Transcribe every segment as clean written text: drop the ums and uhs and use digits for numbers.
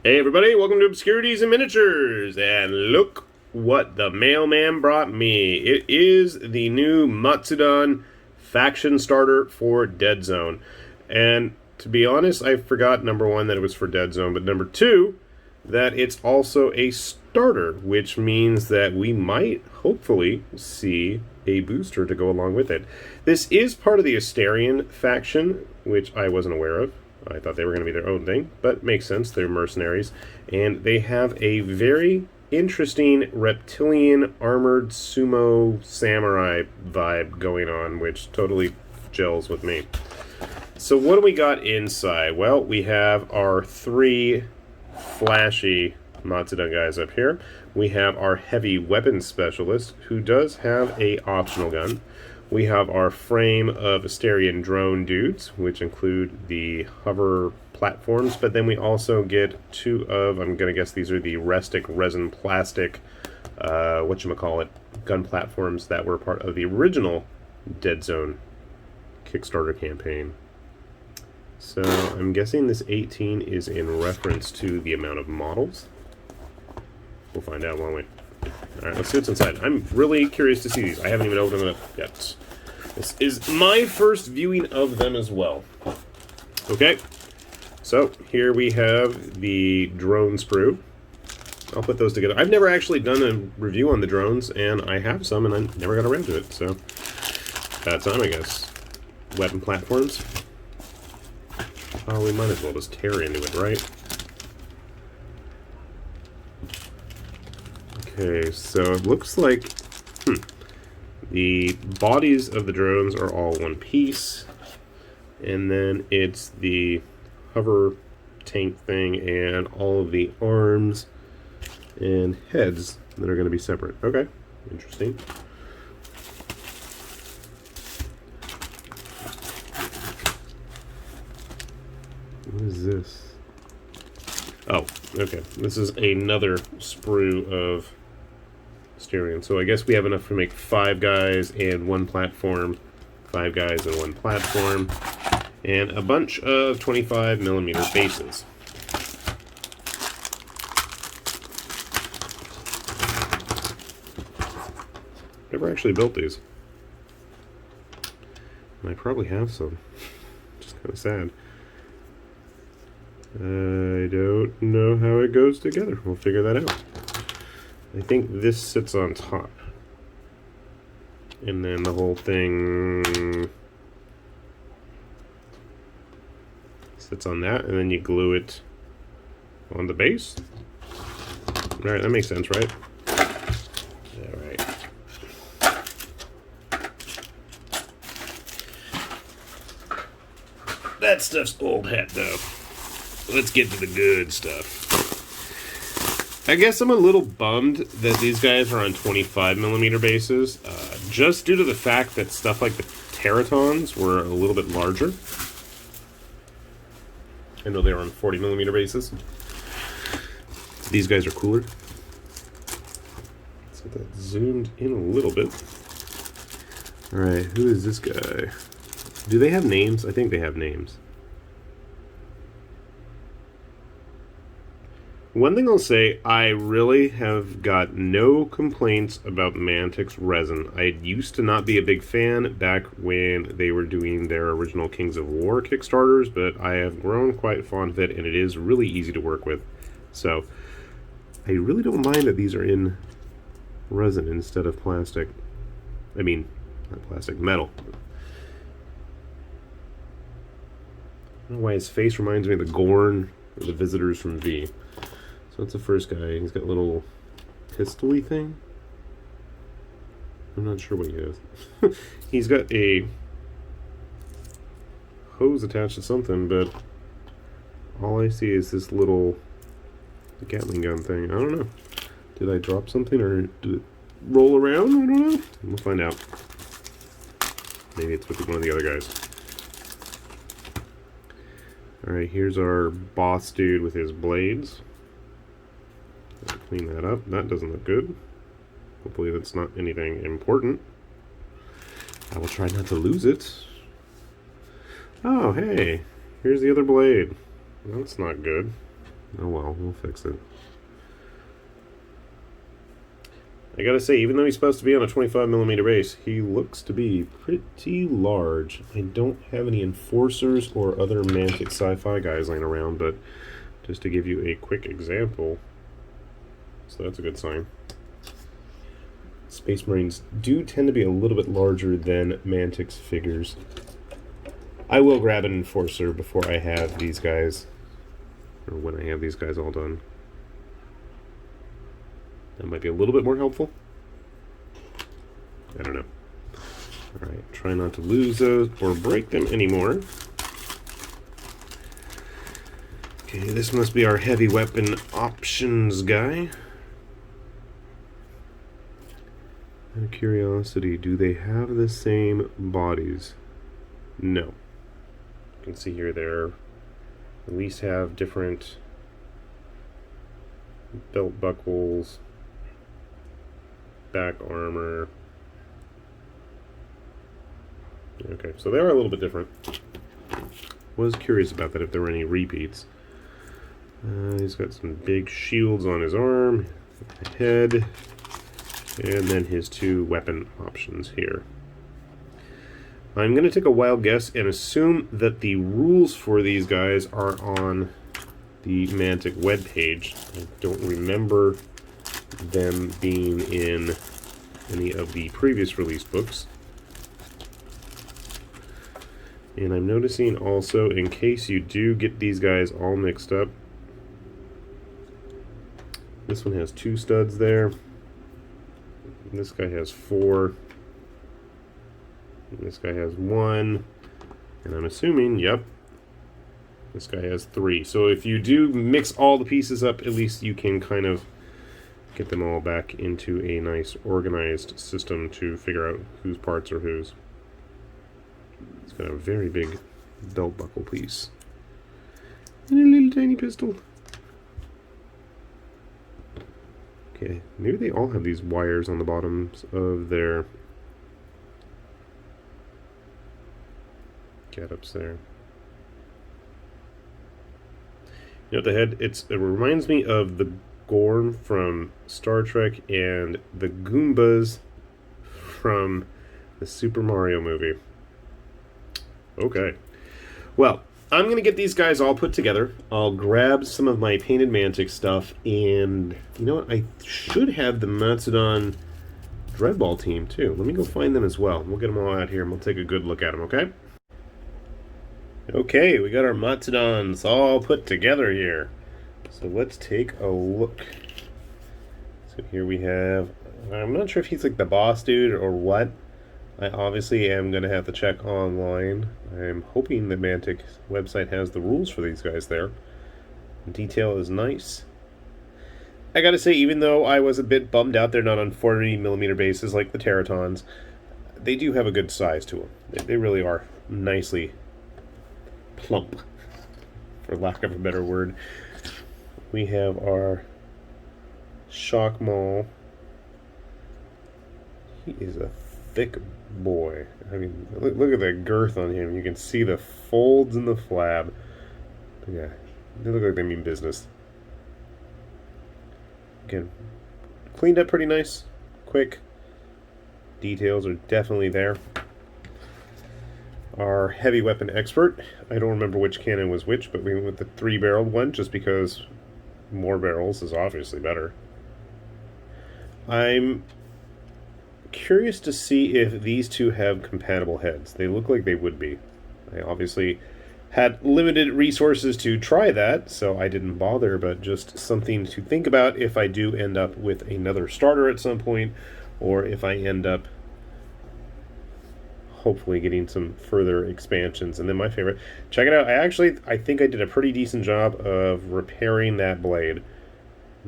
Hey everybody, welcome to Obscurities and Miniatures, and look what the mailman brought me. It is the new Matsudan faction starter for Deadzone. And to be honest, I forgot, number one, that it was for Deadzone, but number two, that it's also a starter, which means that we might, hopefully, see a booster to go along with it. This is part of the Astarian faction, which I wasn't aware of. I thought they were going to be their own thing, but makes sense. They're mercenaries. And they have a very interesting reptilian armored sumo samurai vibe going on, which totally gels with me. So what do we got inside? Well, we have our three flashy Matsudan guys up here. We have our heavy weapons specialist, who does have a optional gun. We have our frame of Astarian drone dudes, which include the hover platforms, but then we also get two of, I'm going to guess these are the rustic resin plastic, whatchamacallit, gun platforms that were part of the original Deadzone Kickstarter campaign. So I'm guessing this 18 is in reference to the amount of models. We'll find out, won't we? Alright, let's see what's inside. I'm really curious to see these. I haven't even opened them up yet. This is my first viewing of them as well. Okay, so here we have the drone sprue. I'll put those together. I've never actually done a review on the drones, and I have some, and I never got around to it, so that time, I guess. Weapon platforms. Oh, we might as well just tear into it, right? Okay, so it looks like the bodies of the drones are all one piece, and then it's the hover tank thing and all of the arms and heads that are going to be separate. Okay, interesting. What is this? Oh, okay. This is another sprue of Astarian. So I guess we have enough to make 5 guys and 1 platform, 5 guys and 1 platform, and a bunch of 25mm bases. Never actually built these. And I probably have some. Just kind of sad. I don't know how it goes together. We'll figure that out. I think this sits on top. And then the whole thing sits on that, and then you glue it on the base. Alright, that makes sense, right? Alright. That stuff's old hat, though. Let's get to the good stuff. I guess I'm a little bummed that these guys are on 25mm bases, just due to the fact that stuff like the Teratons were a little bit larger. I know they were on 40mm bases. So these guys are cooler. Let's get that zoomed in a little bit. Alright, who is this guy? Do they have names? I think they have names. One thing I'll say, I really have got no complaints about Mantic's resin. I used to not be a big fan back when they were doing their original Kings of War Kickstarters, but I have grown quite fond of it, and it is really easy to work with. So, I really don't mind that these are in resin instead of plastic. I mean, not plastic, metal. I don't know why his face reminds me of the Gorn or the visitors from V. So that's the first guy. He's got a little pistol-y thing. I'm not sure what he has. He's got a hose attached to something, but all I see is this little Gatling gun thing. I don't know. Did I drop something, or did it roll around? I don't know. We'll find out. Maybe it's with one of the other guys. Alright, here's our boss dude with his blades. Clean that up. That doesn't look good. Hopefully that's not anything important. I will try not to lose it. Oh, hey. Here's the other blade. That's not good. Oh well, we'll fix it. I gotta say, even though he's supposed to be on a 25mm base, he looks to be pretty large. I don't have any enforcers or other Mantic Sci-Fi guys laying around, but just to give you a quick example, so that's a good sign. Space Marines do tend to be a little bit larger than Mantic's figures. I will grab an enforcer before I have these guys, or when I have these guys all done. That might be a little bit more helpful. I don't know. Alright, try not to lose those or break them anymore. Okay, this must be our heavy weapon options guy. Out of curiosity, do they have the same bodies? No. You can see here they're at least have different belt buckles, back armor. Okay, so they are a little bit different. Was curious about that, if there were any repeats. He's got some big shields on his arm, head, and then his two weapon options here. I'm going to take a wild guess and assume that the rules for these guys are on the Mantic webpage. I don't remember them being in any of the previous release books. And I'm noticing also, in case you do get these guys all mixed up, this one has 2 studs there. This guy has 4. And this guy has 1. And I'm assuming, yep, this guy has 3. So if you do mix all the pieces up, at least you can kind of get them all back into a nice organized system to figure out whose parts are whose. It's got a very big belt buckle piece. And a little tiny pistol. Okay, maybe they all have these wires on the bottoms of their get-ups there. You know, the head, it reminds me of the Gorm from Star Trek and the Goombas from the Super Mario movie. Okay. Well, I'm going to get these guys all put together. I'll grab some of my painted Mantic stuff, and you know what? I should have the Matsudan Dreadball team, too. Let me go find them as well. We'll get them all out here, and we'll take a good look at them, okay? Okay, we got our Matsudans all put together here. So let's take a look. So here we have... I'm not sure if he's like the boss dude or what. I obviously am going to have to check online. I'm hoping the Mantic website has the rules for these guys there. The detail is nice. I gotta say, even though I was a bit bummed out they're not on 40mm bases like the Teratons, they do have a good size to them. They really are nicely plump, for lack of a better word. We have our Shock Maul. He is a thick boy. I mean, look at the girth on him. You can see the folds in the flab. But yeah, they look like they mean business. Again, cleaned up pretty nice, quick. Details are definitely there. Our heavy weapon expert. I don't remember which cannon was which, but we went with the 3-barreled one just because more barrels is obviously better. I'm curious to see if these two have compatible heads. They look like they would be. I obviously had limited resources to try that, so I didn't bother, but just something to think about if I do end up with another starter at some point, or if I end up hopefully getting some further expansions. And then my favorite, check it out. I think I did a pretty decent job of repairing that blade.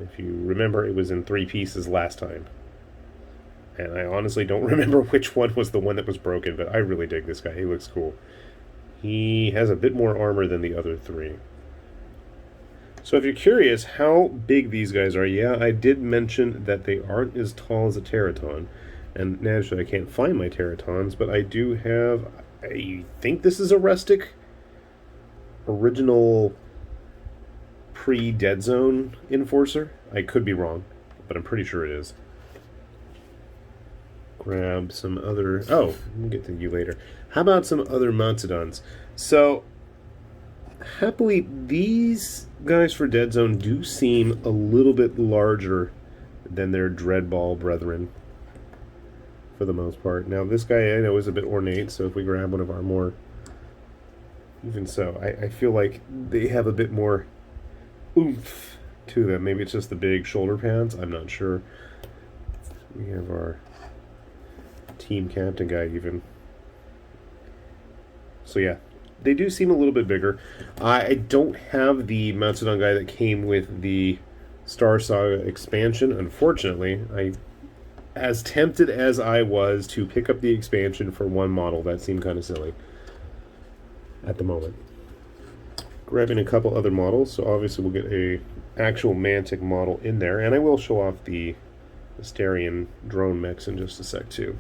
If you remember, it was in 3 pieces last time. And I honestly don't remember which one was the one that was broken, but I really dig this guy. He looks cool. He has a bit more armor than the other 3. So if you're curious how big these guys are, yeah, I did mention that they aren't as tall as a Teraton. And naturally I can't find my Teratons, but I do have, I think this is a rustic original pre-Deadzone Enforcer. I could be wrong, but I'm pretty sure it is. Grab some other... Oh, we'll get to you later. How about some other Matsudans? So, happily, these guys for Deadzone do seem a little bit larger than their Dreadball brethren, for the most part. Now, this guy I know is a bit ornate, so if we grab one of our more... Even so, I feel like they have a bit more oomph to them. Maybe it's just the big shoulder pads. I'm not sure. We have our team captain guy even. So yeah, they do seem a little bit bigger. I don't have the Matsudan guy that came with the Star Saga expansion, unfortunately. As tempted as I was to pick up the expansion for one model, that seemed kind of silly at the moment. Grabbing a couple other models, so obviously we'll get a actual Mantic model in there, and I will show off the Asterian drone mechs in just a sec too.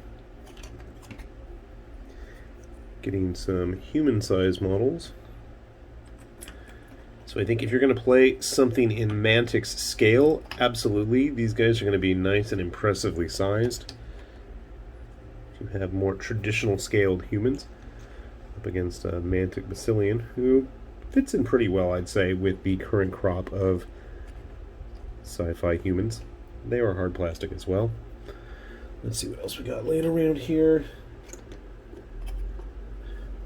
Getting some human-sized models. So I think if you're going to play something in Mantic's scale, absolutely, these guys are going to be nice and impressively sized. You have more traditional scaled humans up against a Mantic Basilian, who fits in pretty well, I'd say, with the current crop of sci-fi humans. They are hard plastic as well. Let's see what else we got laying around here.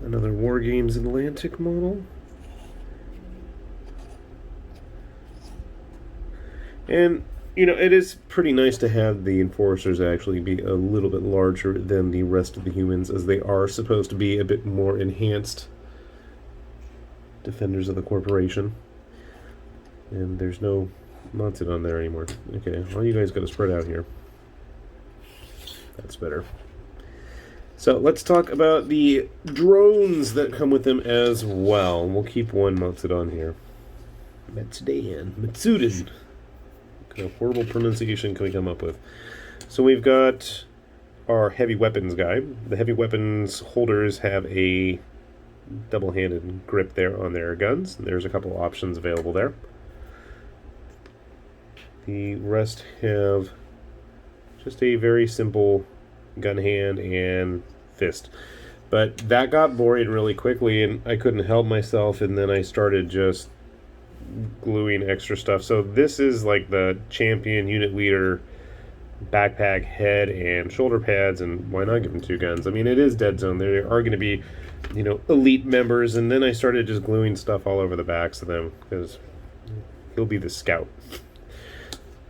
Another War Games Atlantic model. And, you know, it is pretty nice to have the Enforcers actually be a little bit larger than the rest of the humans, as they are supposed to be a bit more enhanced defenders of the corporation. And there's no Matsudan there anymore. Okay, well, you guys got to spread out here. That's better. So let's talk about the drones that come with them as well. We'll keep one Matsudan here. Matsudan. What kind of horrible pronunciation can we come up with? So we've got our heavy weapons guy. The heavy weapons holders have a double-handed grip there on their guns. There's a couple options available there. The rest have just a very simple gun hand and fist. But that got boring really quickly, and I couldn't help myself, and then I started just gluing extra stuff. So this is like the champion unit leader backpack, head, and shoulder pads, and why not give them two guns? I mean, it is Deadzone. There are going to be, you know, elite members, and then I started just gluing stuff all over the backs of them, because he'll be the scout.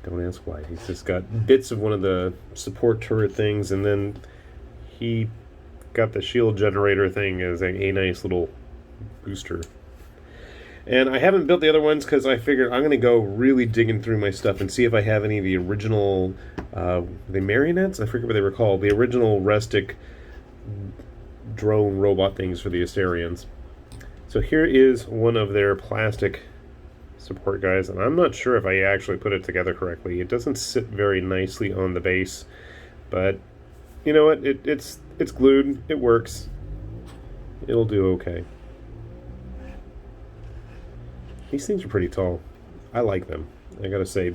Don't ask why. He's just got bits of one of the support turret things, and then he got the shield generator thing as a nice little booster. And I haven't built the other ones because I figured I'm going to go really digging through my stuff and see if I have any of the original, the marionettes? I forget what they were called. The original rustic drone robot things for the Asterians. So here is one of their plastic support guys, and I'm not sure if I actually put it together correctly. It doesn't sit very nicely on the base, but you know what? It's glued. It works. It'll do okay. These things are pretty tall. I like them. I gotta say,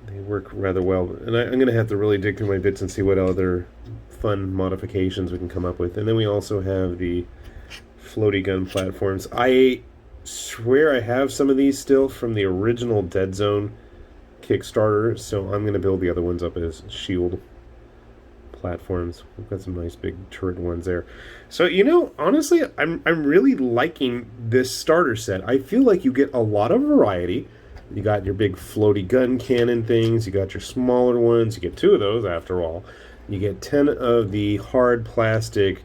they work rather well. And I'm gonna have to really dig through my bits and see what other fun modifications we can come up with. And then we also have the Floaty Gun Platforms. I swear I have some of these still from the original Deadzone Kickstarter, so I'm going to build the other ones up as shield platforms. We've got some nice big turret ones there. So, you know, honestly, I'm really liking this starter set. I feel like you get a lot of variety. You got your big floaty gun cannon things, you got your smaller ones, you get 2 of those after all. You get 10 of the hard plastic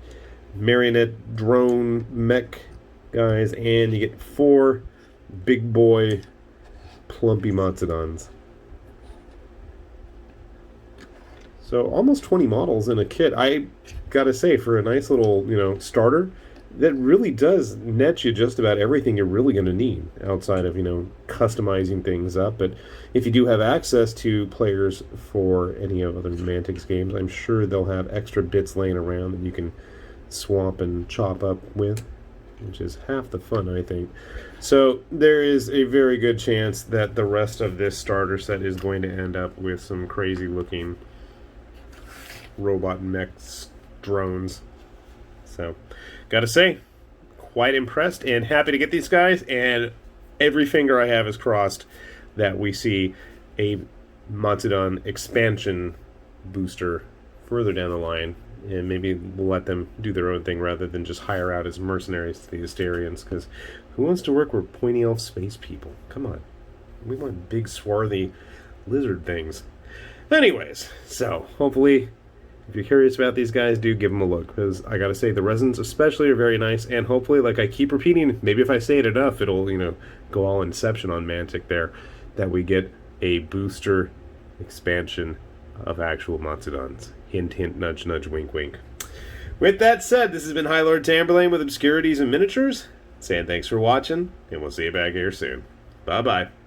marionette drone mech guys, and you get 4 big boy plumpy Matsudans. So almost 20 models in a kit. I gotta say, for a nice little, you know, starter, that really does net you just about everything you're really going to need outside of, you know, customizing things up. But if you do have access to players for any of other Mantic's games, I'm sure they'll have extra bits laying around that you can swap and chop up with. which is half the fun, I think. So there is a very good chance that the rest of this starter set is going to end up with some crazy looking robot mechs drones. So gotta say, quite impressed and happy to get these guys, and every finger I have is crossed that we see a Matsudan expansion booster further down the line, and maybe we'll let them do their own thing rather than just hire out as mercenaries to the Asterians, because who wants to work with pointy elf space people? Come on. We want big swarthy lizard things. Anyways, so hopefully if you're curious about these guys, do give them a look, because I gotta say the resins especially are very nice, and hopefully, like I keep repeating, maybe if I say it enough, it'll, you know, go all Inception on Mantic there, that we get a booster expansion of actual Matsudans. Hint, hint, nudge, nudge, wink, wink. With that said, this has been High Lord Tamberlane with Obscurities and Miniatures, saying thanks for watching, and we'll see you back here soon. Bye-bye.